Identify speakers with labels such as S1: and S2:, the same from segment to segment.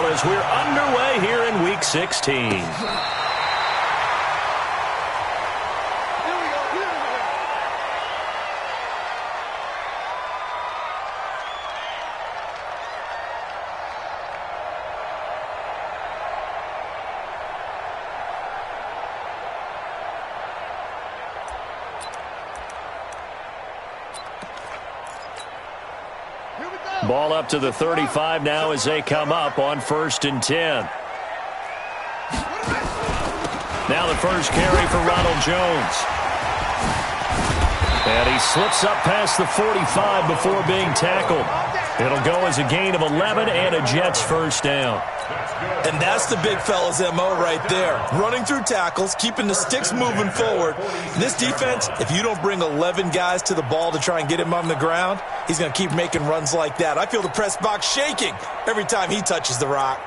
S1: as we're underway here in Week 16. Ball up to the 35 now as they come up on 1st and 10. Now the first carry for Ronald Jones. And he slips up past the 45 before being tackled. It'll go as a gain of 11 and a Jets first down.
S2: And that's the big fella's MO right there. Running through tackles, keeping the sticks moving forward. This defense, if you don't bring 11 guys to the ball to try and get him on the ground, he's going to keep making runs like that. I feel the press box shaking every time he touches the rock.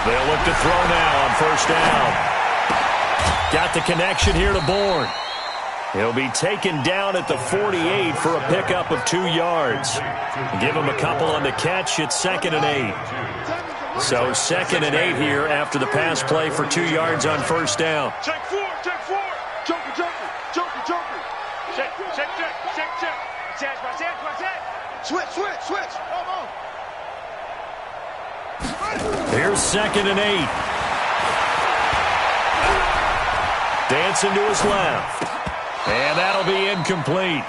S1: They'll look to throw now on 1st down. Got the connection here to Bourne. He'll be taken down at the 48 for a pickup of 2 yards. Give him a couple on the catch. It's 2nd and 8. So 2nd and 8 here after the pass play for 2 yards on 1st down.
S3: Check 4, check 4. Joker, joker, joker, joker. Check, check, check, check, check. Switch, switch, switch. Come on.
S1: Here's 2nd and 8. Dancing to his left. And that'll be incomplete.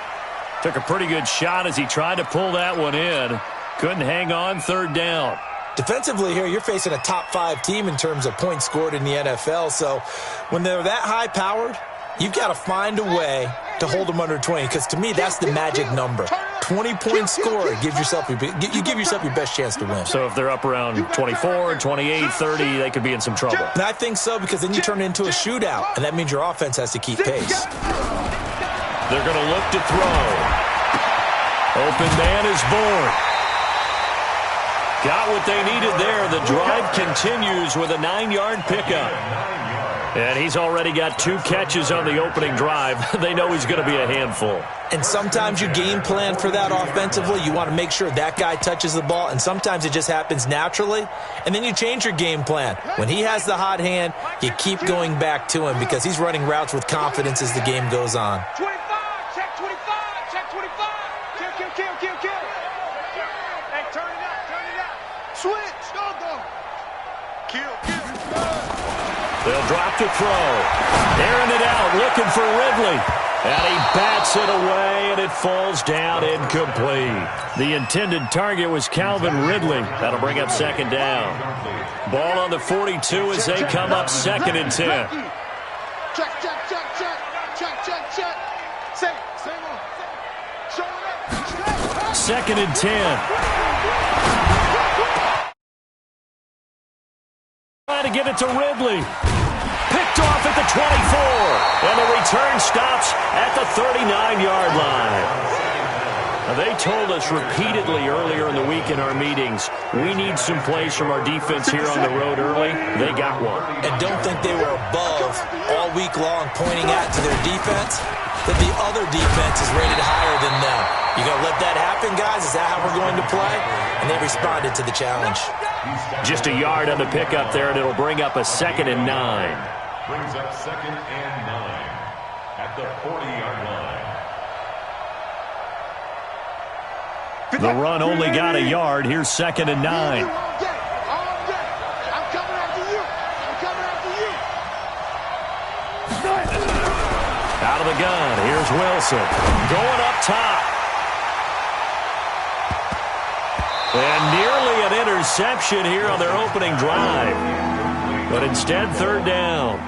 S1: Took a pretty good shot as he tried to pull that one in. Couldn't hang on, 3rd down.
S2: Defensively here, you're facing a top 5 team in terms of points scored in the NFL. So when they're that high-powered, you've got to find a way to hold them under 20. Because to me, that's the magic number. 20-point score, you give yourself your best chance to win.
S1: So if they're up around 24, 28, 30, they could be in some trouble.
S2: And I think so, because then you turn it into a shootout, and that means your offense has to keep pace.
S1: They're going to look to throw. Open man is Bourne. Got what they needed there. The drive continues with a 9-yard pickup. And he's already got 2 catches on the opening drive. They know he's going to be a handful.
S2: And sometimes you game plan for that offensively. You want to make sure that guy touches the ball, and sometimes it just happens naturally. And then you change your game plan. When he has the hot hand, you keep going back to him because he's running routes with confidence as the game goes on.
S3: 25, check 25, check 25. Kill, kill, kill, kill, kill. Hey, turn it up. Switch, go. Kill, kill.
S1: They'll drop to throw. Airing it out, looking for Ridley. And he bats it away, and it falls down incomplete. The intended target was Calvin Ridley. That'll bring up 2nd down. Ball on the 42 as they come up 2nd and 10.
S3: Check, check, check, check. Check, check, check. Same on. Show it up.
S1: 2nd and 10. Trying to get it to Ridley. Picked off at the 24. And the return stops at the 39-yard line. Now, they told us repeatedly earlier in the week in our meetings, we need some plays from our defense here on the road early. They got one.
S2: And don't think they were above all week long pointing out to their defense that the other defense is rated higher than them. You going to let that happen, guys? Is that how we're going to play? And they responded to the challenge.
S1: Just a yard on the pickup there, and it'll bring up a 2nd and 9.
S4: Brings up 2nd and 9 at the 40-yard line.
S1: The run only got a yard. Here's 2nd and 9.
S3: I'm coming after you.
S1: Out of the gun. Here's Wilson. Going up top. And nearly an interception here on their opening drive. But instead, 3rd down.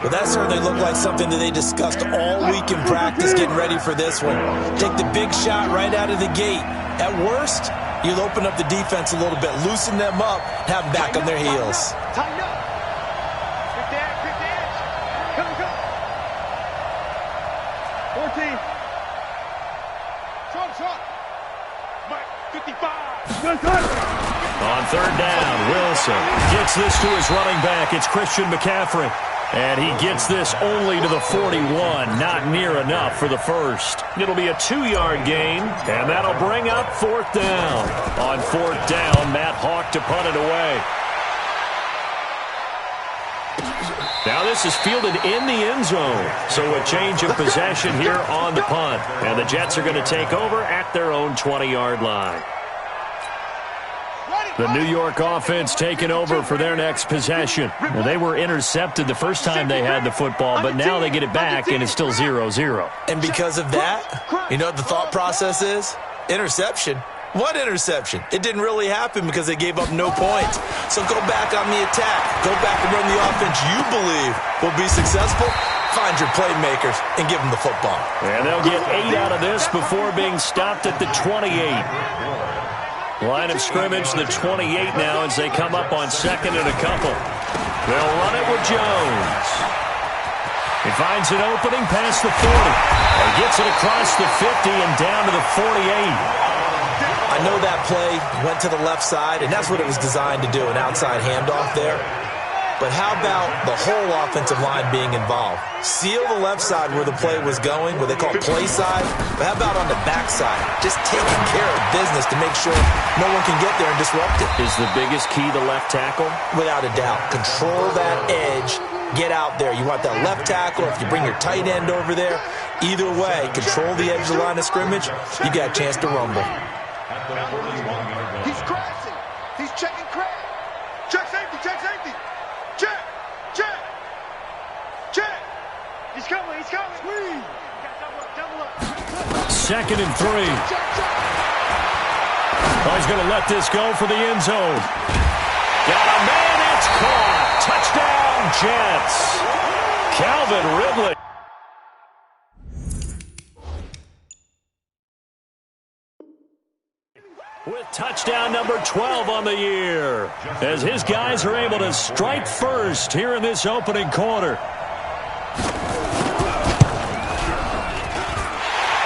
S2: Well, that certainly looked like something that they discussed all week in practice getting ready for this one. Take the big shot right out of the gate. At worst, you'll open up the defense a little bit, loosen them up, have them back on their heels.
S3: Tighten up. Pick the edge. Come. 14. Short. Mike, 55.
S1: On third down, Wilson gets this to his running back. It's Christian McCaffrey. And he gets this only to the 41, not near enough for the first. It'll be a 2-yard gain, and that'll bring up fourth down. On fourth down, Matt Hawk to punt it away. Now this is fielded in the end zone, so a change of possession here on the punt. And the Jets are going to take over at their own 20-yard line. The New York offense taking over for their next possession. Well, they were intercepted the first time they had the football, but now they get it back, and it's still 0-0.
S2: And because of that, you know what the thought process is? Interception. What interception? It didn't really happen because they gave up no points. So go back on the attack. Go back and run the offense you believe will be successful. Find your playmakers and give them the football.
S1: And they'll get 8 out of this before being stopped at the 28. Line of scrimmage, the 28 now as they come up on second and a couple. They'll run it with Jones. He finds an opening past the 40. He gets it across the 50 and down to the 48.
S2: I know that play went to the left side, and that's what it was designed to do, an outside handoff there. But how about the whole offensive line being involved? Seal the left side where the play was going, what they call play side. But how about on the back side? Just taking care of business to make sure no one can get there and disrupt it.
S1: Is the biggest key the left tackle?
S2: Without a doubt. Control that edge. Get out there. You want that left tackle. If you bring your tight end over there, either way, control the edge of the line of scrimmage, you got a chance to rumble.
S3: He's crashing. He's checking crash. Check safety. Check. He's coming. Squeeze. Double up.
S1: Second and 3. Oh, he's going to let this go for the end zone. Got a man. It's caught. Touchdown, Jets. Calvin Ridley. With touchdown number 12 on the year, as his guys are able to strike first here in this opening quarter.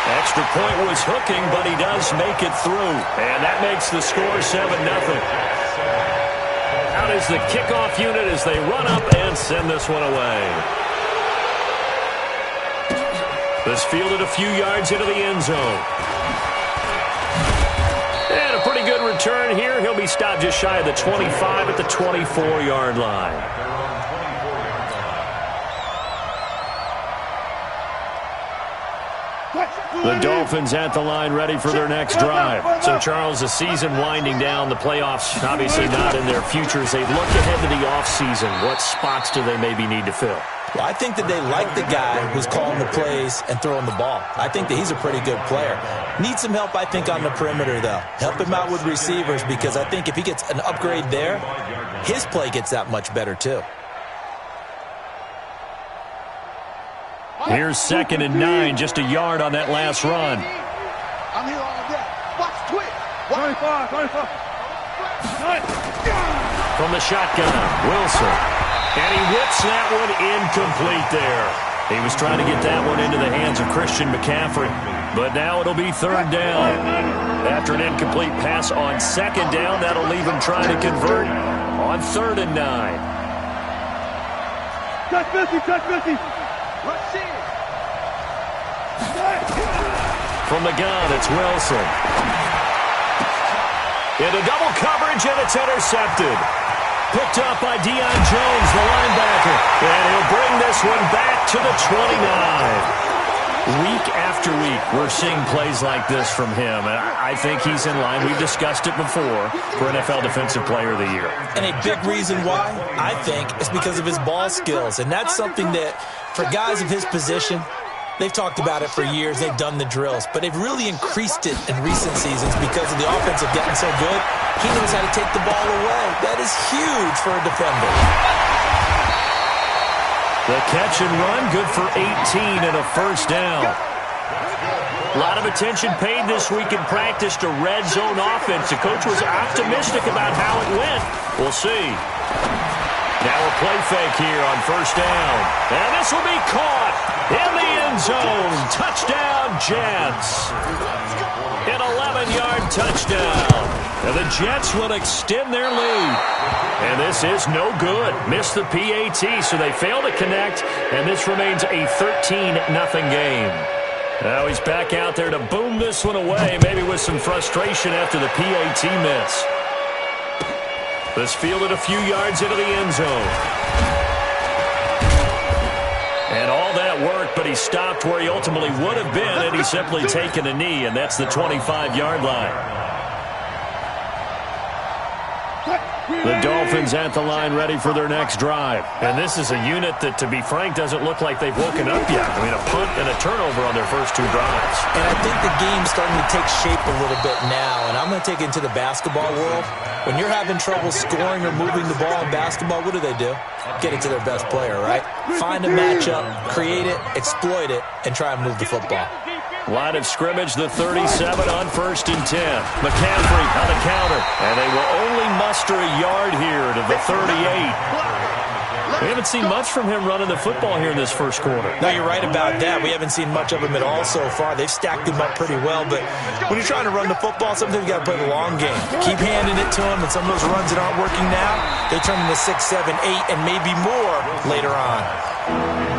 S1: Extra point was hooking, but he does make it through, and that makes the score 7-0. Out is the kickoff unit as they run up and send this one away. This fielded a few yards into the end zone. And a pretty good return here. He'll be stopped just shy of the 25 at the 24-yard line. The Dolphins at the line ready for their next drive. So, Charles, the season winding down, the playoffs obviously not in their futures. They look ahead to the offseason. What spots do they maybe need to fill?
S2: Well, I think that they like the guy who's calling the plays and throwing the ball. I think that he's a pretty good player. Needs some help, I think, on the perimeter, though. Help him out with receivers because I think if he gets an upgrade there, his play gets that much better, too.
S1: Here's 2nd and 9, just a yard on that last run.
S3: I'm here all day. Watch twitch. 25.
S1: From the shotgun, Wilson. And he whips that one incomplete there. He was trying to get that one into the hands of Christian McCaffrey. But now it'll be 3rd down. After an incomplete pass on 2nd down, that'll leave him trying to convert on 3rd and 9.
S3: Touch 50. Let's see it.
S1: From the gun, it's Wilson. Into double coverage, and it's intercepted. Picked up by Deion Jones, the linebacker. And he'll bring this one back to the 29. Week after week, we're seeing plays like this from him. And I think he's in line. We've discussed it before for NFL Defensive Player of the Year.
S2: And a big reason why, I think, is because of his ball skills. And that's something that, for guys of his position, they've talked about it for years. They've done the drills. But they've really increased it in recent seasons because of the offense have gotten so good. He knows how to take the ball away. That is huge for a defender.
S1: The catch and run, good for 18 and a 1st down. A lot of attention paid this week in practice to red zone offense. The coach was optimistic about how it went. We'll see. Now a play fake here on 1st down. And this will be caught in the end zone. Touchdown, Jets. An 11-yard touchdown. And the Jets will extend their lead. And this is no good. Missed the PAT, so they fail to connect, and this remains a 13-0 game. Now he's back out there to boom this one away, maybe with some frustration after the PAT miss. This fielded a few yards into the end zone. And all that worked, but he stopped where he ultimately would have been had he simply taken a knee, and that's the 25-yard line. The Dolphins at the line ready for their next drive. And this is a unit that, to be frank, doesn't look like they've woken up yet. I mean, a punt and a turnover on their first two drives.
S2: And I think the game's starting to take shape a little bit now. And I'm going to take it into the basketball world. When you're having trouble scoring or moving the ball in basketball, what do? Get it to their best player, right? Find a matchup, create it, exploit it, and try and move the football.
S1: Line of scrimmage, the 37 on 1st and 10. McCaffrey on the counter. And they will only muster a yard here to the 38. We haven't seen much from him running the football here in this first quarter.
S2: No, you're right about that. We haven't seen much of him at all so far. They've stacked him up pretty well. But when you're trying to run the football, sometimes you got to play the long game. Keep handing it to him, and some of those runs that aren't working now, they turn into 6, 7, 8, and maybe more later on.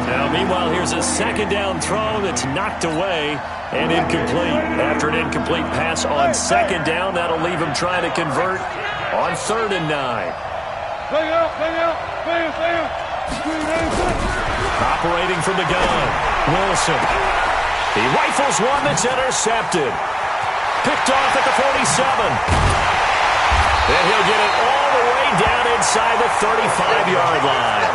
S1: Now, meanwhile, here's a second down throw that's knocked away and incomplete. After an incomplete pass on second down, that'll leave him trying to convert on 3rd and 9. Operating from the gun, Wilson. He rifles one that's intercepted. Picked off at the 47. And he'll get it all the way down inside the 35-yard line.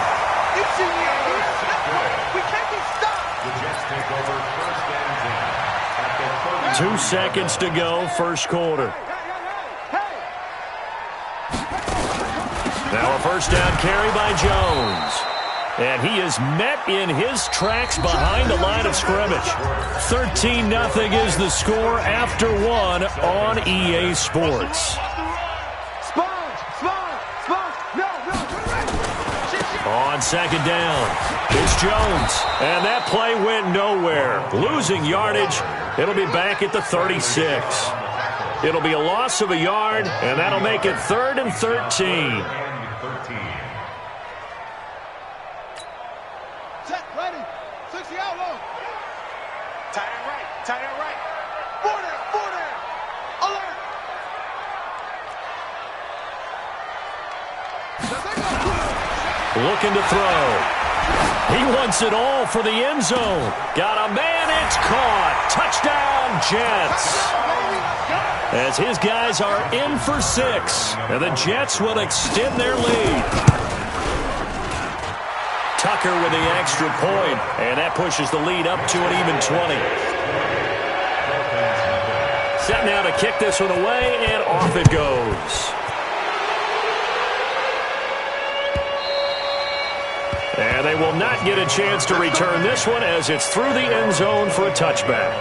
S3: We can't be stopped.
S4: The Jets take over 1st and 10 at the
S1: 2 seconds to go, first quarter. Now a first down carry by Jones. And he is met in his tracks behind the line of scrimmage. 13-0 is the score after one on EA Sports. On second down, it's Jones. And that play went nowhere. Losing yardage. It'll be back at the 36. It'll be a loss of a yard, and that'll make it 3rd and 13.
S3: Set, ready. 60 out low. Tight end right. Tight end right. 40. Alert.
S1: Looking to throw. He wants it all for the end zone. Got a man, it's caught. Touchdown, Jets. As his guys are in for 6. And the Jets will extend their lead. Tucker with the extra point, and that pushes the lead up to an even 20. Set now to kick this one away, and off it goes. And they will not get a chance to return this one as it's through the end zone for a touchback.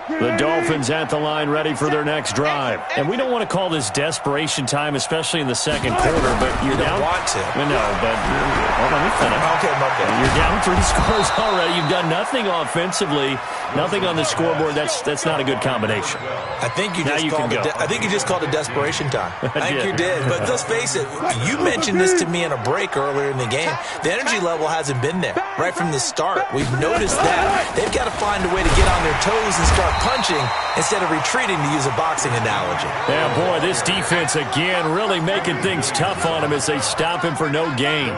S1: The Dolphins at the line ready for their next drive. And we don't want to call this desperation time, especially in the second quarter, but you're down.
S2: You don't want to.
S1: No, but hold on, let me finish.
S2: Okay.
S1: You're down 3 scores already. You've done nothing offensively, nothing on the scoreboard. That's not a good combination.
S2: I think you just called it desperation time. I think you did. But let's face it, you mentioned this to me in a break earlier in the game. The energy level hasn't been there right from the start. We've noticed that. They've got to find a way to get on their toes and start punching instead of retreating, to use a boxing analogy.
S1: Yeah, boy, this defense again really making things tough on him as they stop him for no gain.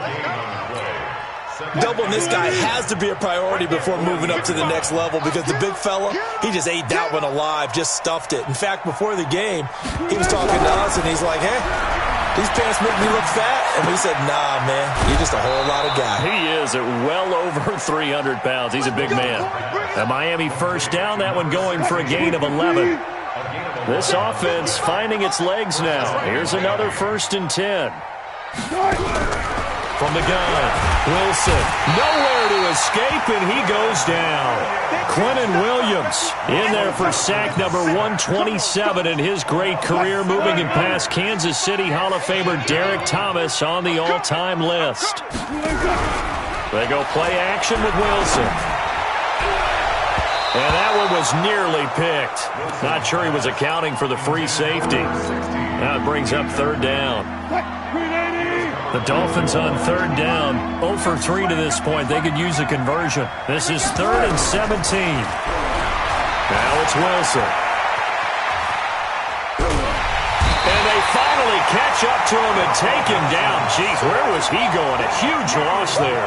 S2: Doubling this guy has to be a priority before moving up to the next level, because the big fella, he just ate that one alive, just stuffed it. In fact, before the game, he was talking to us, and he's like, hey, these pants make me look fat. And we said, nah, man, you're just a whole lot of guy.
S1: He is at well over 300 pounds. He's a big man. A Miami first down, that one going for a gain of 11. This offense finding its legs now. Here's another 1st and 10. from the gun. Wilson, nowhere to escape, and he goes down. Quentin Williams in there for sack number 127 in his great career, moving it past Kansas City Hall of Famer Derek Thomas on the all-time list. They go play action with Wilson. And that one was nearly picked. Not sure he was accounting for the free safety. Now it brings up third down. The Dolphins on third down, 0 for 3 to this point. They could use a conversion. This is 3rd and 17. Now it's Wilson. And they finally catch up to him and take him down. Jeez, where was he going? A huge loss there.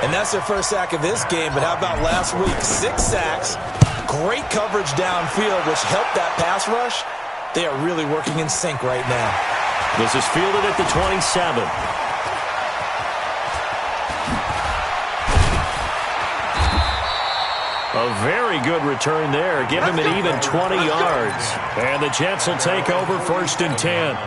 S2: And that's their first sack of this game, but how about last week? 6 sacks, great coverage downfield, which helped that pass rush. They are really working in sync right now.
S1: This is fielded at the 27. A very good return there. Give him an even 20 yards. And the Jets will take over 1st and 10.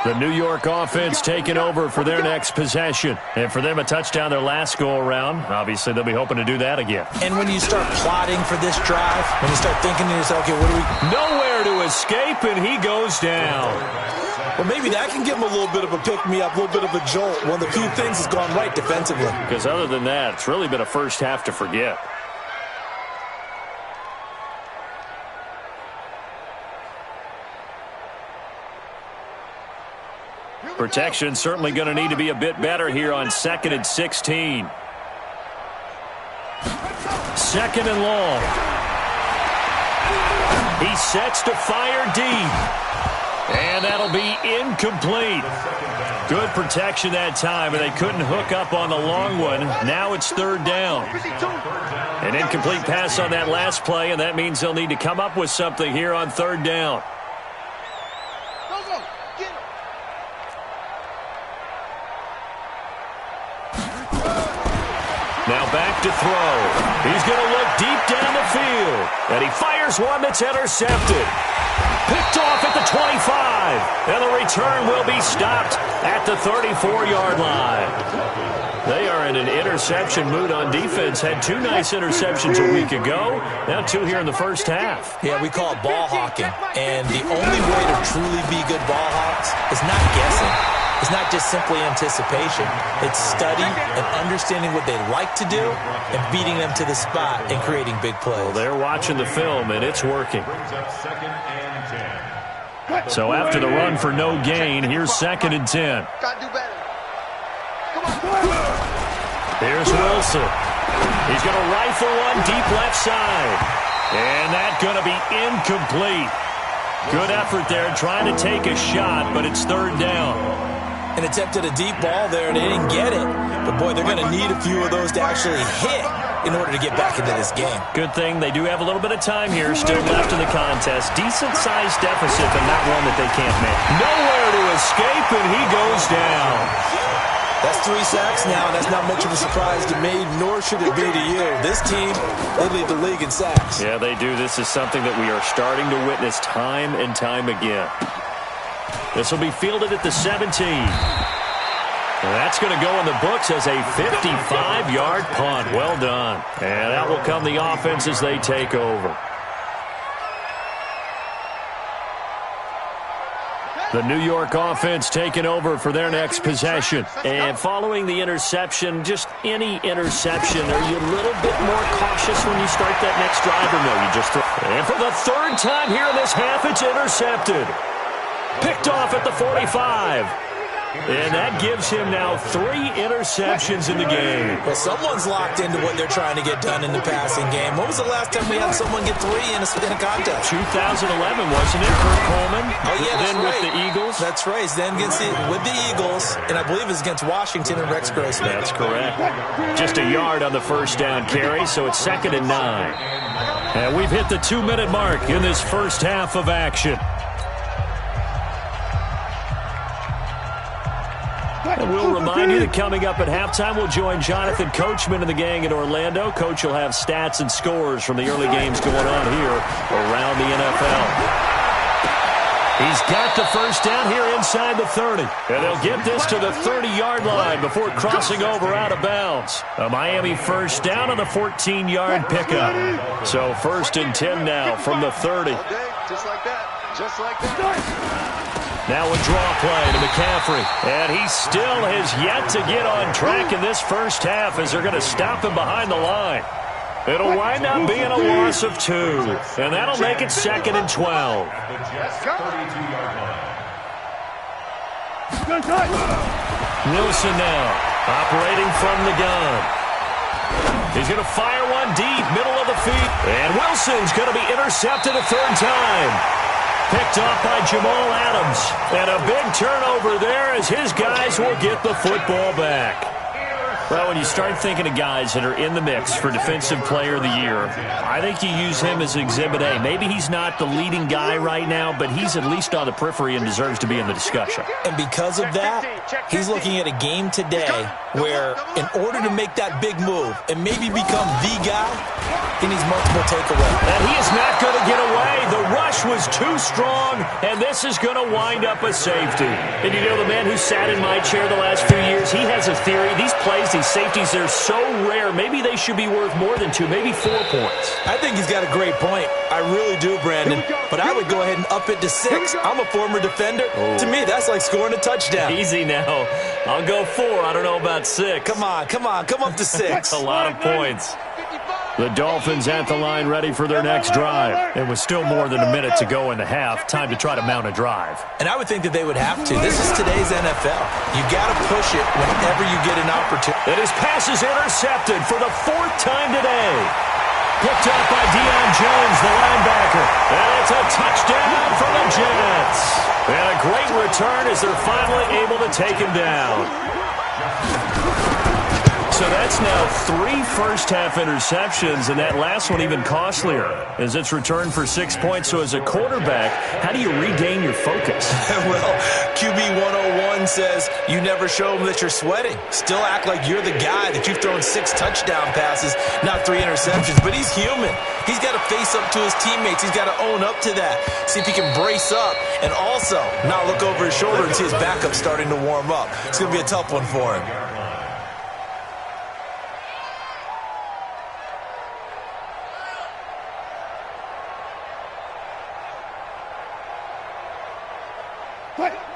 S1: The New York offense taking over for their next possession. And for them, a touchdown their last go-around. Obviously, they'll be hoping to do that again.
S2: And when you start plotting for this drive, when you start thinking to yourself, okay, what do we...
S1: Nowhere to escape, and he goes down.
S2: Well, maybe that can give him a little bit of a pick-me-up, a little bit of a jolt. One of the few things has gone right defensively.
S1: Because other than that, it's really been a first half to forget. Protection certainly going to need to be a bit better here on 2nd and 16. 2nd and long. He sets to fire deep. And that'll be incomplete. Good protection that time, and they couldn't hook up on the long one. Now it's 3rd down. An incomplete pass on that last play, and that means they'll need to come up with something here on 3rd down. Now back to throw. He's going to look deep down the field. And he fires one that's intercepted. Picked off at the 25. And the return will be stopped at the 34-yard line. They are in an interception mood on defense. Had 2 nice interceptions a week ago. Now 2 here in the first half.
S2: Yeah, we call it ball hawking. And the only way to truly be good ball hawks is not guessing. It's not just simply anticipation. It's study and understanding what they like to do and beating them to the spot and creating big plays.
S1: Well, they're watching the film, and it's working. So after the run for no gain, here's 2nd and 10. Here's Wilson. He's going to rifle one deep left side. And that's going to be incomplete. Good effort there trying to take a shot, but it's 3rd down.
S2: And attempted a deep ball there, and they didn't get it. But, boy, they're going to need a few of those to actually hit in order to get back into this game.
S1: Good thing they do have a little bit of time here still left in the contest. Decent-sized deficit, but not one that they can't make. Nowhere to escape, and he goes down.
S2: That's 3 sacks now, and that's not much of a surprise to me, nor should it be to you. This team, they lead the league in sacks.
S1: Yeah, they do. This is something that we are starting to witness time and time again. This will be fielded at the 17. And that's going to go in the books as a 55-yard punt. Well done. And that will come the offense as they take over. The New York offense taking over for their next possession. And following the interception, just any interception, are you a little bit more cautious when you start that next drive, or no, you just throw? And for the 3rd time here in this half, it's intercepted. Picked off at the 45. And that gives him now 3 interceptions in the game.
S2: Well, someone's locked into what they're trying to get done in the passing game. When was the last time we had someone get 3 in a contest?
S1: 2011, wasn't it, Kurt Coleman?
S2: Oh, yeah,
S1: then
S2: right.
S1: With the Eagles?
S2: That's right. Then with the Eagles, and I believe it's against Washington and Rex Grossman.
S1: That's correct. Just a yard on the first down carry, so it's 2nd and 9. And we've hit the 2-minute mark in this first half of action. And we'll remind you that coming up at halftime, we'll join Jonathan Coachman and the gang in Orlando. Coach will have stats and scores from the early games going on here around the NFL. He's got the first down here inside the 30. And they'll get this to the 30-yard line before crossing over out of bounds. A Miami first down on the 14-yard pickup. So 1st and 10 now from the 30.
S3: Just like that. Just like that.
S1: Now a draw play to McCaffrey. And he still has yet to get on track in this first half as they're going to stop him behind the line. It'll wind up being a loss of 2. And that'll make it 2nd and 12. Wilson now operating from the gun. He's going to fire one deep, middle of the feet. And Wilson's going to be intercepted a 3rd time. Picked off by Jamal Adams. And a big turnover there as his guys will get the football back. Well, when you start thinking of guys that are in the mix for Defensive Player of the Year, I think you use him as Exhibit A. Maybe he's not the leading guy right now, but he's at least on the periphery and deserves to be in the discussion.
S2: And because of that, he's looking at a game today where in order to make that big move and maybe become the guy, he needs multiple takeaways.
S1: And he is not going to get away. The rush was too strong, and this is going to wind up a safety. And you know, the man who sat in my chair the last few years, he has a theory. These plays, these safeties, they're so rare. Maybe they should be worth more than 2, maybe 4 points.
S2: I think he's got a great point. I really do, Brandon. But I would go ahead and up it to 6. I'm a former defender. Oh. To me, that's like scoring a touchdown.
S1: Easy now. I'll go 4. I don't know about 6.
S2: Come on. Come up to 6.
S1: That's a lot of points. The Dolphins at the line ready for their next drive. It was still more than a minute to go in the half. Time to try to mount a drive.
S2: And I would think that they would have to. This is today's NFL. You got to push it whenever you get an opportunity.
S1: And his pass is intercepted for the 4th time today. Picked up by Deion Jones, the linebacker. And it's a touchdown for the Jets. And a great return as they're finally able to take him down. So that's now 3 first-half interceptions, and that last one even costlier as it's returned for 6 points. So as a quarterback, how do you regain your focus?
S2: Well, QB 101 says you never show them that you're sweating. Still act like you're the guy, that you've thrown 6 touchdown passes, not 3 interceptions. But he's human. He's got to face up to his teammates. He's got to own up to that. See if he can brace up and also not look over his shoulder and see his backup starting to warm up. It's going to be a tough one for him.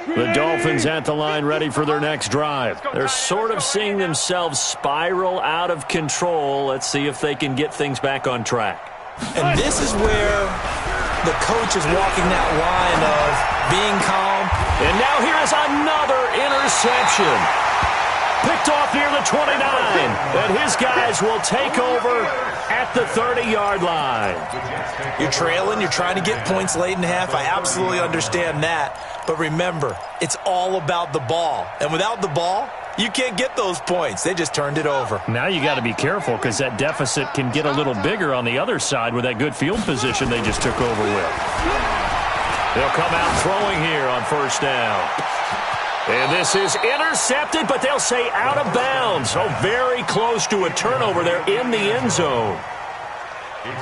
S1: The Dolphins at the line ready for their next drive. They're sort of seeing themselves spiral out of control. Let's see if they can get things back on track.
S2: And this is where the coach is walking that line of being calm.
S1: And now here is another interception. Picked off near the 29. And his guys will take over at the 30-yard line.
S2: You're trailing. You're trying to get points late in half. I absolutely understand that. But remember, it's all about the ball. And without the ball, you can't get those points. They just turned it over.
S1: Now you got to be careful because that deficit can get a little bigger on the other side with that good field position they just took over with. They'll come out throwing here on 1st down. And this is intercepted, but they'll say out of bounds. So very close to a turnover there in the end zone.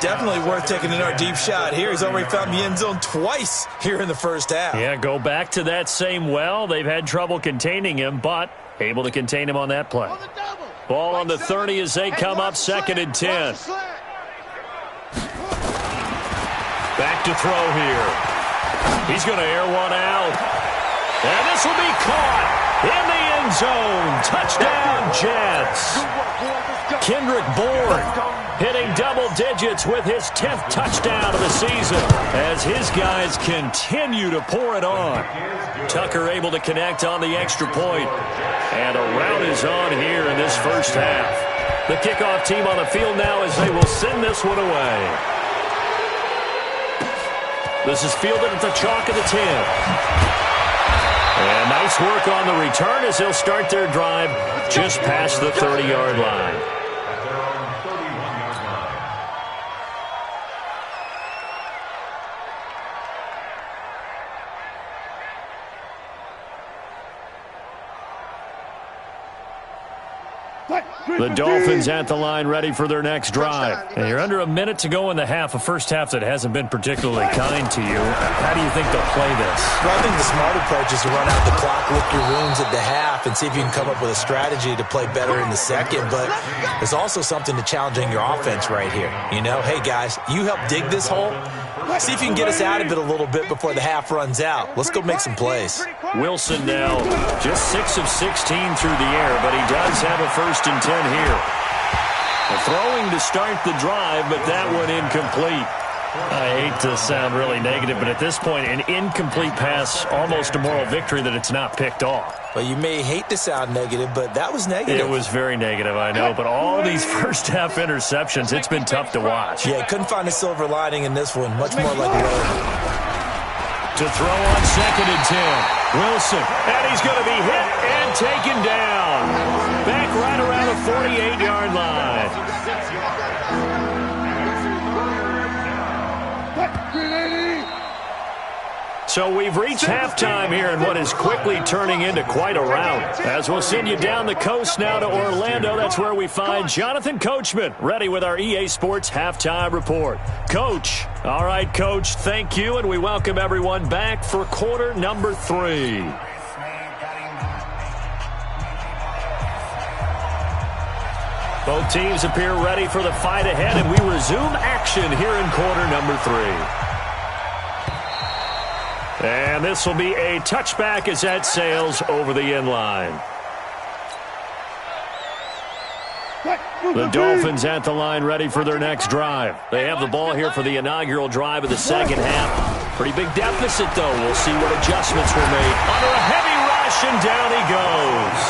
S2: Definitely worth taking another deep shot here. He's already found the end zone twice here in the first half.
S1: Yeah, go back to that same well. They've had trouble containing him, but able to contain him on that play. Ball on the 30 as they come up 2nd and 10. Back to throw here. He's going to air one out. And this will be caught in the end zone. Touchdown, Jets. Kendrick Bourne hitting double digits with his 10th touchdown of the season as his guys continue to pour it on. Tucker able to connect on the extra point. And a rout is on here in this first half. The kickoff team on the field now as they will send this one away. This is fielded at the chalk of the 10. And nice work on the return as they'll start their drive just past the 30-yard line. The Dolphins at the line ready for their next drive. And you're under a minute to go in the half, a first half that hasn't been particularly kind to you. How do you think they'll play this?
S2: Well, I think the smart approach is to run out the clock, lick your wounds at the half, and see if you can come up with a strategy to play better in the second. But there's also something to challenging your offense right here. You know, hey, guys, you help dig this hole. See if you can get us out of it a little bit before the half runs out. Let's go make some plays.
S1: Wilson now just 6 of 16 through the air, but he does have a 1st and 10 here. Throwing to start the drive, but that one incomplete. I hate to sound really negative, but at this point, an incomplete pass, almost a moral victory that it's not picked off.
S2: Well, you may hate to sound negative, but that was negative.
S1: It was very negative, I know, but all these first-half interceptions, it's been tough to watch.
S2: Yeah, couldn't find a silver lining in this one. Much more like road.
S1: To throw on 2nd and 10. Wilson, and he's going to be hit and taken down. Back right around the 48-yard line. So we've reached halftime here in what is quickly turning into quite a rout. As we'll send you down the coast now to Orlando, that's where we find Jonathan Coachman, ready with our EA Sports Halftime Report. Coach, all right, Coach, thank you, and we welcome everyone back for quarter number 3. Both teams appear ready for the fight ahead, and we resume action here in quarter number 3. And this will be a touchback as that sails over the end line. The Dolphins at the line ready for their next drive. They have the ball here for the inaugural drive of the second half. Pretty big deficit, though. We'll see what adjustments were made. Under a heavy rush, and down he goes.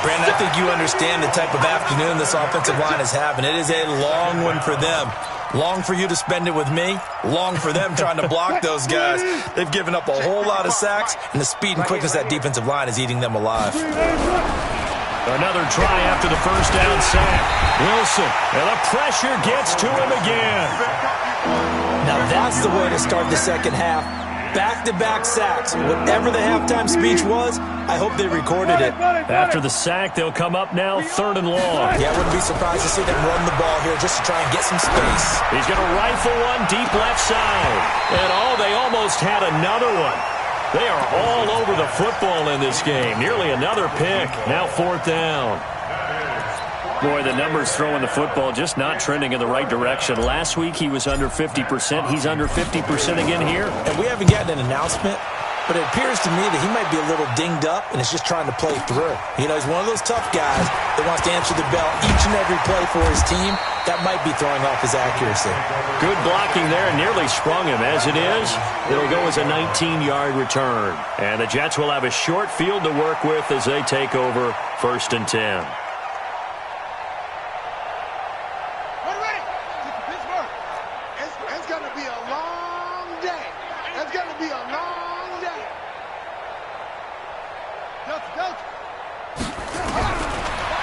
S2: Brandon, I think you understand the type of afternoon this offensive line is having. It is a long one for them. Long for you to spend it with me. Long for them trying to block those guys. They've given up a whole lot of sacks, and the speed and quickness of that defensive line is eating them alive.
S1: Another try after the first down sack. Wilson, and the pressure gets to him again.
S2: Now that's the way to start the second half. Back-to-back sacks. Whatever the halftime speech was, I hope they recorded it.
S1: After the sack, they'll come up now 3rd and long.
S2: Yeah, I wouldn't be surprised to see them run the ball here just to try and get some space.
S1: He's going to rifle one deep left side. And they almost had another one. They are all over the football in this game. Nearly another pick. Now 4th down. Boy, the numbers throwing the football just not trending in the right direction. Last week he was under 50%. He's under 50% again here.
S2: And we haven't gotten an announcement, but it appears to me that he might be a little dinged up and is just trying to play through. You know, he's one of those tough guys that wants to answer the bell each and every play for his team. That might be throwing off his accuracy.
S1: Good blocking there, nearly sprung him. As it is, it'll go as a 19-yard return. And the Jets will have a short field to work with as they take over 1st and 10.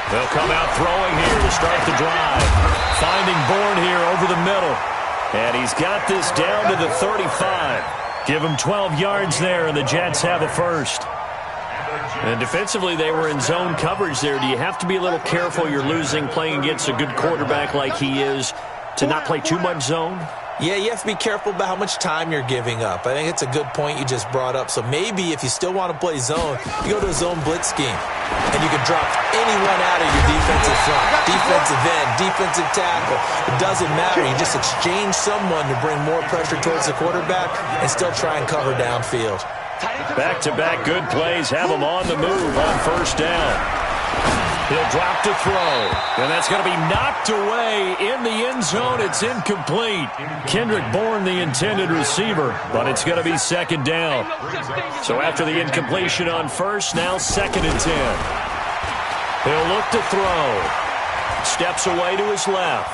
S1: They'll come out throwing here to start the drive. Finding Bourne here over the middle. And he's got this down to the 35. Give him 12 yards there, and the Jets have a 1st. And defensively, they were in zone coverage there. Do you have to be a little careful? You're losing, playing against a good quarterback like he is, to not play too much zone?
S2: Yeah, you have to be careful about how much time you're giving up. I think it's a good point you just brought up. So maybe if you still want to play zone, you go to a zone blitz scheme. And you can drop anyone out of your defensive front, defensive end, defensive tackle. It doesn't matter. You just exchange someone to bring more pressure towards the quarterback and still try and cover downfield.
S1: Back-to-back good plays have him on the move on 1st down. He'll drop to throw, and that's going to be knocked away in the end zone. It's incomplete. Kendrick Bourne, the intended receiver, but it's going to be 2nd down. So after the incompletion on 1st, now 2nd and 10. He'll look to throw. Steps away to his left.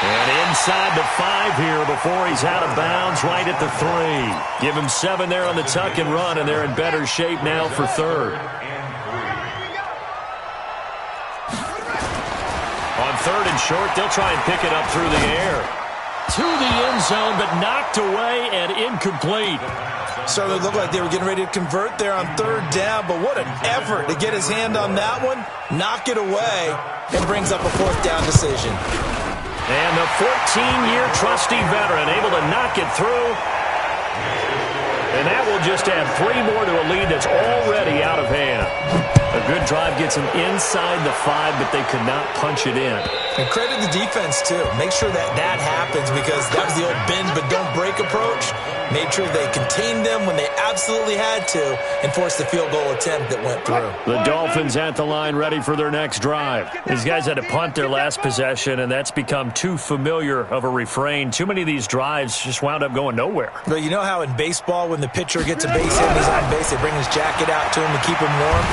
S1: And inside the 5 here before he's out of bounds, right at the 3. Give him 7 there on the tuck and run, and they're in better shape now for 3rd. On 3rd and short, they'll try and pick it up through the air. To the end zone, but knocked away and incomplete.
S2: Certainly looked like they were getting ready to convert there on third down, but what an effort to get his hand on that one, knock it away, and brings up a fourth down decision.
S1: And the 14-year trusty veteran able to knock it through. And that will just add 3 more to a lead that's already out of hand. A good drive gets them inside the 5, but they could not punch it in.
S2: And credit the defense, too. Make sure that happens, because that was the old bend but don't break approach. Made sure they contained them when they absolutely had to and forced the field goal attempt that went through.
S1: The Dolphins at the line ready for their next drive. These guys had to punt their last possession, and that's become too familiar of a refrain. Too many of these drives just wound up going nowhere.
S2: But you know how in baseball, when the pitcher gets a base hit and he's on base, they bring his jacket out to him to keep him warm?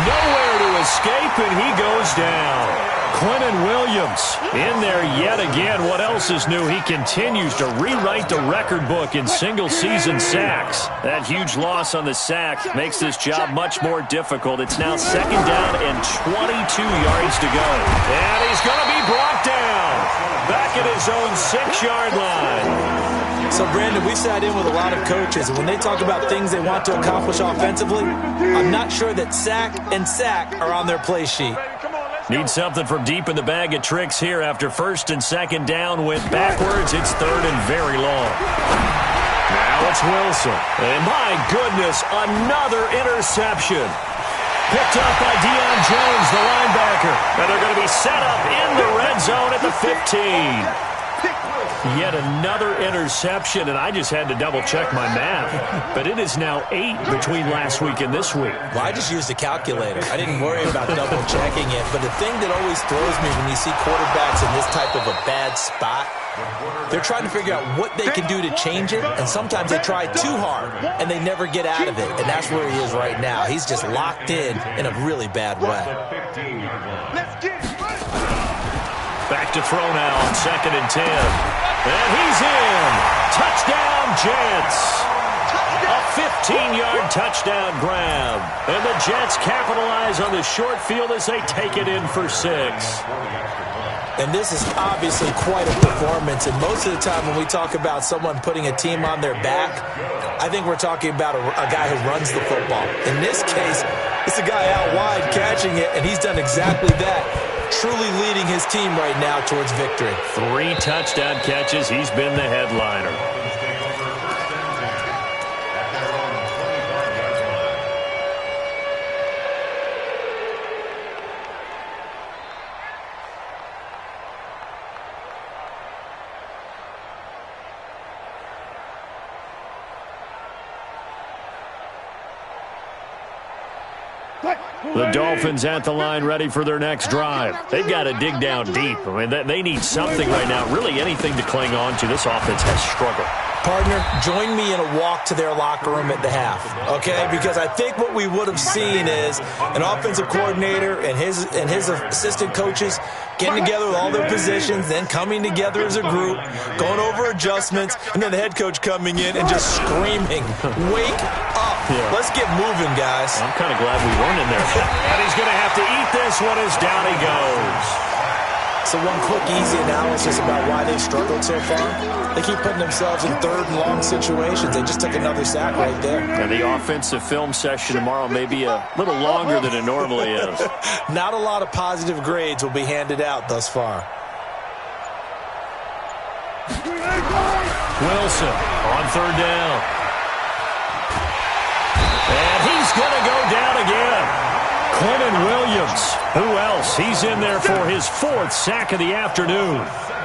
S1: Nowhere to escape, and he goes down. Quentin Williams in there yet again. What else is new? He continues to rewrite the record book in single-season sacks. That huge loss on the sack makes this job much more difficult. It's now second down and 22 yards to go. And he's going to be brought down back at his own 6-yard line.
S2: So, Brandon, we've sat in with a lot of coaches, and when they talk about things they want to accomplish offensively, I'm not sure that sack and sack are on their play sheet.
S1: Need something from deep in the bag of tricks here after first and second down went backwards. It's third and very long. Now it's Wilson. And my goodness, another interception. Picked up by Deion Jones, the linebacker. And they're going to be set up in the red zone at the 15. Yet another interception, and I just had to double-check my math. But it is now 8 between last week and this week.
S2: Well, I just used a calculator. I didn't worry about double-checking it. But the thing that always throws me when you see quarterbacks in this type of a bad spot, they're trying to figure out what they can do to change it, and sometimes they try too hard, and they never get out of it. And that's where he is right now. He's just locked in a really bad way.
S1: Back to throw now on second and 10. And he's in. Touchdown, Jets. A 15-yard touchdown grab. And the Jets capitalize on the short field as they take it in for 6.
S2: And this is obviously quite a performance. And most of the time when we talk about someone putting a team on their back, I think we're talking about a guy who runs the football. In this case, it's a guy out wide catching it, and he's done exactly that. Truly leading his team right now towards victory.
S1: 3 touchdown catches. He's been the headliner. The Dolphins at the line ready for their next drive. They've got to dig down deep. I mean, they need something right now, really anything to cling on to. This offense has struggled.
S2: Partner, join me in a walk to their locker room at the half, okay? Because I think what we would have seen is an offensive coordinator and his assistant coaches getting together with all their positions, then coming together as a group, going over adjustments, and then the head coach coming in and just screaming, "Wake up. Yeah. Let's get moving, guys."
S1: I'm kind of glad we weren't in there. And he's going to have to eat this one as down he goes.
S2: So one quick, easy analysis about why they've struggled so far. They keep putting themselves in third and long situations. They just took another sack right there.
S1: And the offensive film session tomorrow may be a little longer than it normally is.
S2: Not a lot of positive grades will be handed out thus far.
S1: Wilson on third down. And he's going to go down again. Quentin Williams. Who else? He's in there for his 4th sack of the afternoon.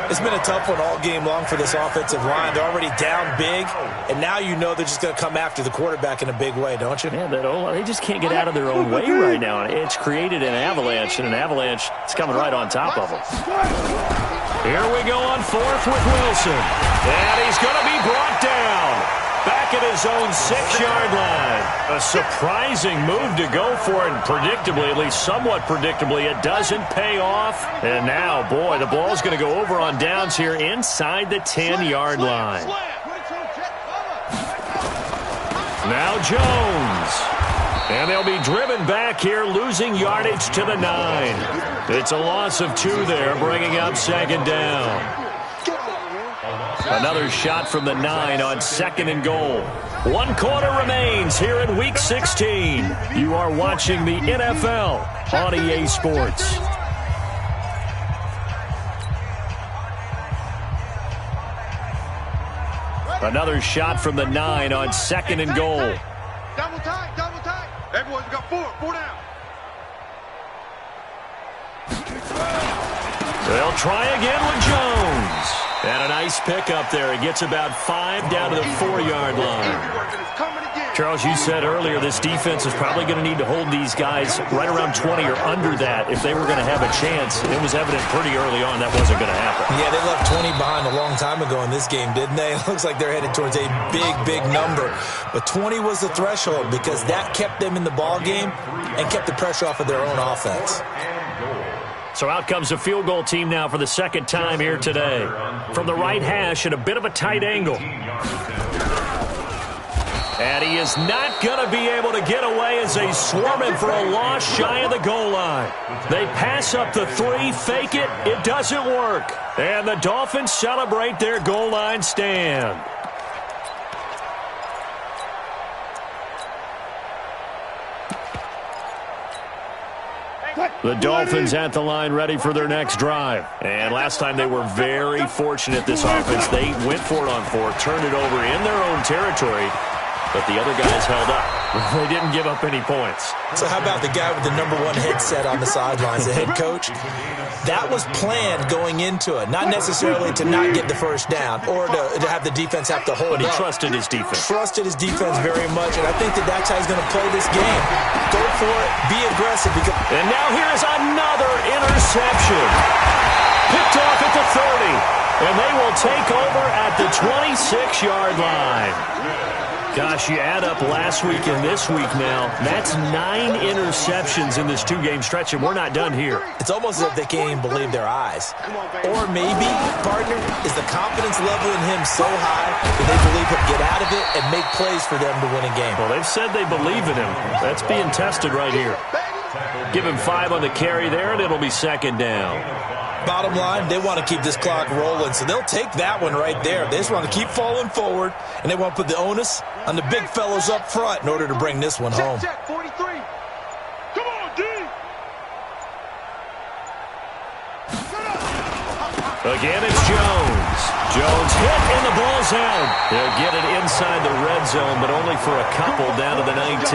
S2: It's been a tough one all game long for this offensive line. They're already down big, and now you know they're just going to come after the quarterback in a big way, don't you?
S1: Yeah, they just can't get out of their own way right now. It's created an avalanche, and an avalanche is coming right on top of them. Here we go on 4th with Wilson. And he's going to be brought down. Back at his own 6-yard line. A surprising move to go for it, and predictably, at least somewhat predictably, it doesn't pay off. And now, boy, the ball's going to go over on downs here inside the 10-yard line. Now Jones. And they'll be driven back here, losing yardage to the 9. It's a loss of 2 there, bringing up second down. Another shot from the 9 on second and goal. 1 quarter remains here in Week 16. You are watching the NFL on EA Sports. Another shot from the 9 on 2nd and goal.
S3: Double tight, double tight. Everyone's got 4 down.
S1: They'll try again with Jones. And a nice pickup there. He gets about 5 down to the 4-yard line. Charles, you said earlier this defense is probably going to need to hold these guys right around 20 or under that if they were going to have a chance. It was evident pretty early on that wasn't going to happen.
S2: Yeah, they left 20 behind a long time ago in this game, didn't they? It looks like they're headed towards a big number. But 20 was the threshold because that kept them in the ball game and kept the pressure off of their own offense.
S1: So out comes a field goal team now for the second time here today. From the right hash at a bit of a tight angle. And he is not going to be able to get away as they swarm him for a loss shy of the goal line. They pass up the 3, fake it, it doesn't work. And the Dolphins celebrate their goal line stand. The Dolphins at the line ready for their next drive. And last time they were very fortunate, this offense. They went for it on 4, turned it over in their own territory, but the other guys held up. They didn't give up any points.
S2: So how about the guy with the number 1 headset on the sidelines, the head coach? That was planned going into it, not necessarily to not get the first down or to have the defense have to hold
S1: But he
S2: up.
S1: trusted his defense.
S2: Trusted his defense very much, and I think that's how he's going to play this game. Go for it, be aggressive.
S1: And now here is another interception. Picked off at the 30, and they will take over at the 26-yard line. Gosh, you add up last week and this week now, that's 9 interceptions in this 2-game stretch, and we're not done here.
S2: It's almost as if they can't even believe their eyes. Or maybe, partner, is the confidence level in him so high that they believe he'll get out of it and make plays for them to win a game.
S1: Well, they've said they believe in him. That's being tested right here. Give him 5 on the carry there, and it'll be 2nd down.
S2: Bottom line, they want to keep this clock rolling, so they'll take that one right there. They just want to keep falling forward, and they want to put the onus on the big fellows up front in order to bring this one home.
S3: Check, 43. Come on, D.
S1: Again, it's Jones. Jones hit, and the ball's out. They'll get it inside the red zone, but only for a couple down to the 19.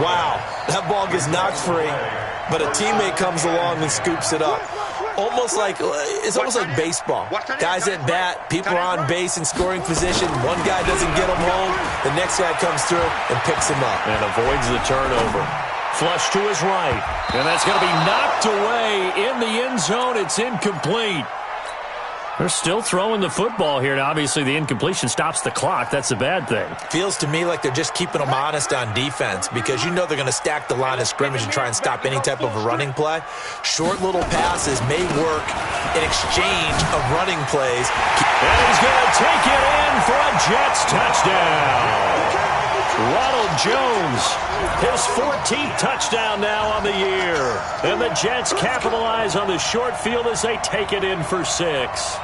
S2: Wow, that ball gets knocked free, but a teammate comes along and scoops it up. It's almost like baseball. Guys at bat, people are on base in scoring position. One guy doesn't get him home. The next guy comes through and picks him up.
S1: And avoids the turnover. Flush to his right. And that's going to be knocked away in the end zone. It's incomplete. They're still throwing the football here. Now, obviously, the incompletion stops the clock. That's a bad thing.
S2: Feels to me like they're just keeping them honest on defense because you know they're going to stack the line of scrimmage and try and stop any type of a running play. Short little passes may work in exchange of running plays.
S1: And he's going to take it in for a Jets touchdown. Ronald Jones, his 14th touchdown now on the year. And the Jets capitalize on the short field as they take it in for 6.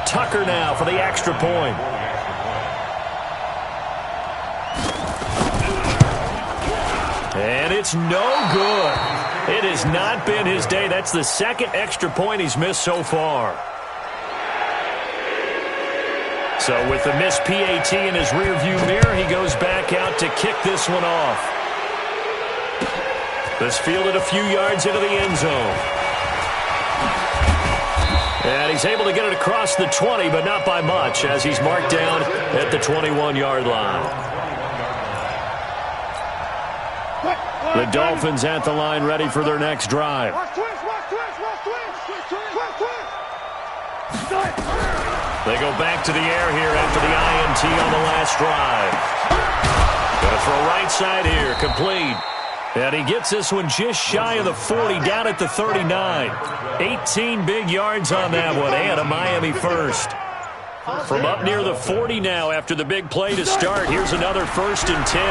S1: Tucker now for the extra point. And it's no good. It has not been his day. That's the 2nd extra point he's missed so far. So with the missed PAT in his rearview mirror, he goes back out to kick this one off. This fielded a few yards into the end zone. And he's able to get it across the 20, but not by much, as he's marked down at the 21-yard line. The Dolphins at the line ready for their next drive. They go back to the air here after the INT on the last drive. Going to throw right side here, complete. And he gets this one just shy of the 40, down at the 39. 18 big yards on that one, and a Miami first. From up near the 40 now after the big play to start, here's another 1st and 10.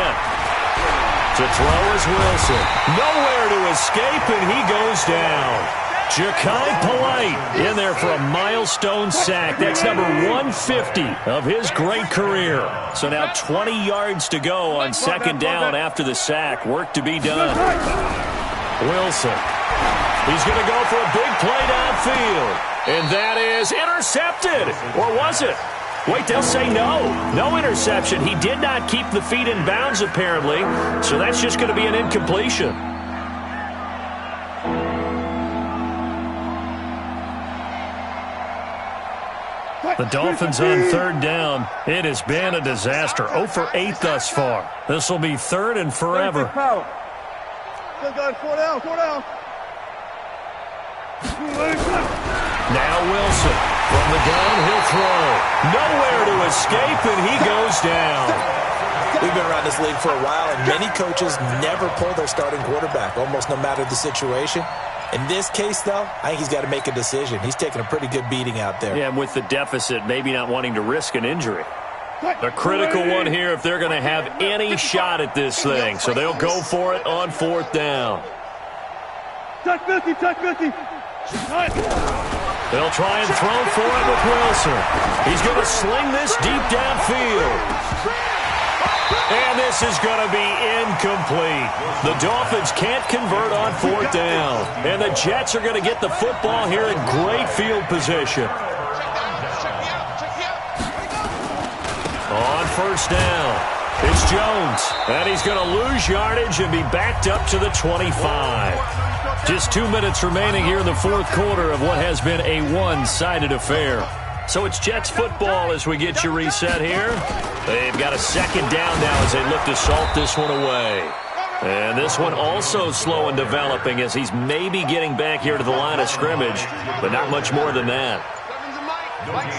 S1: To throw is Wilson. Nowhere to escape, and he goes down. Ja'Kai Polite in there for a milestone sack. That's number 150 of his great career. So now 20 yards to go on second down after the sack. Work to be done. Wilson. He's going to go for a big play downfield. And that is intercepted. Or was it? Wait, they'll say no. No interception. He did not keep the feet in bounds, apparently. So that's just going to be an incompletion. The Dolphins on third down. It has been a disaster. 0 for 8 thus far. This will be third and forever.
S3: Good guys, 4 down, 4 down.
S1: Now Wilson from the gun, he'll throw. Nowhere to escape, and he goes down.
S2: We've been around this league for a while, and many coaches never pull their starting quarterback, almost no matter the situation. In this case, though, I think he's got to make a decision. He's taking a pretty good beating out there.
S1: Yeah, and with the deficit, maybe not wanting to risk an injury. A critical one here if they're going to have any shot at this thing. So they'll go for it on fourth down.
S3: Touch 50, touch 50.
S1: They'll try and throw for it with Wilson. He's going to sling this deep downfield. And this is going to be incomplete. The Dolphins can't convert on fourth down. And the Jets are going to get the football here in great field position. On first down, it's Jones. And he's going to lose yardage and be backed up to the 25. Just 2 minutes remaining here in the fourth quarter of what has been a one-sided affair. So it's Jets football as we get you reset here. They've got a second down now as they look to salt this one away. And this one also slow in developing as he's maybe getting back here to the line of scrimmage, but not much more than that.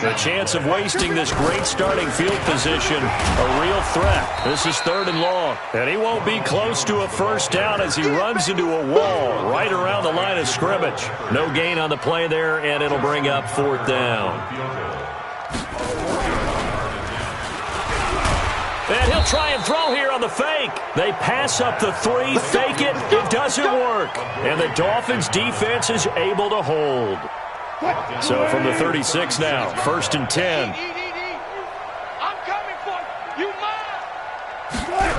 S1: The chance of wasting this great starting field position, a real threat. This is third and long. And he won't be close to a first down as he runs into a wall right around the line of scrimmage. No gain on the play there, and it'll bring up fourth down. And he'll try and throw here on the fake. They pass up the 3, fake it. It doesn't work. And the Dolphins defense is able to hold. So from the 36 now, first and 10.
S3: I'm coming for you. You mine.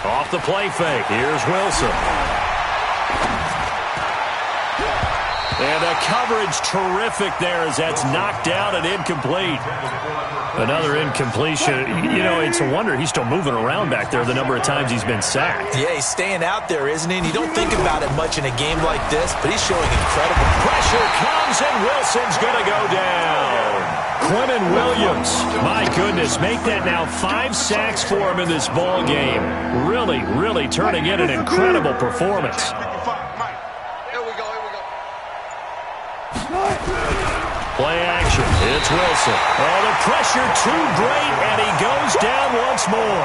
S1: Off the play fake. Here's Wilson. And the coverage terrific there as that's knocked down and incomplete. Another incompletion. You know, it's a wonder he's still moving around back there the number of times he's been sacked.
S2: Yeah, he's staying out there, isn't he? And you don't think about it much in a game like this, but he's showing incredible
S1: pressure comes, and Wilson's going to go down. Quinnen Williams, my goodness, make that now 5 sacks for him in this ball game. Really, really turning in an incredible performance. Play action. It's Wilson. Oh, the pressure too great, and he goes down once more.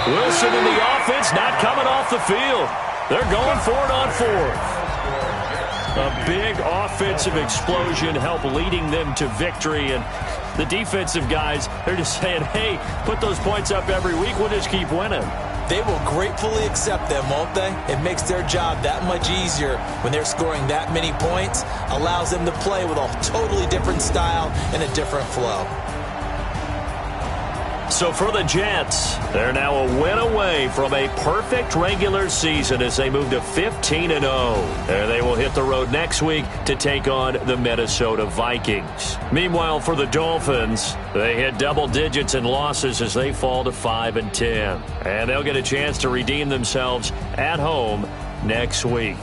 S1: Wilson in the offense not coming off the field. They're going for it on fourth. A big offensive explosion helped leading them to victory, and the defensive guys, they're just saying, hey, put those points up every week. We'll just keep winning.
S2: They will gratefully accept them, won't they? It makes their job that much easier when they're scoring that many points. Allows them to play with a totally different style and a different flow.
S1: So for the Jets, they're now a win away from a perfect regular season as they move to 15-0. And they will hit the road next week to take on the Minnesota Vikings. Meanwhile, for the Dolphins, they hit double digits in losses as they fall to 5-10. And they'll get a chance to redeem themselves at home next week.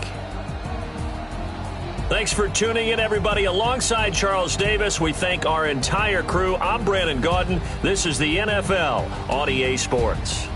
S1: Thanks for tuning in, everybody. Alongside Charles Davis, we thank our entire crew. I'm Brandon Gaudin. This is the NFL on EA Sports.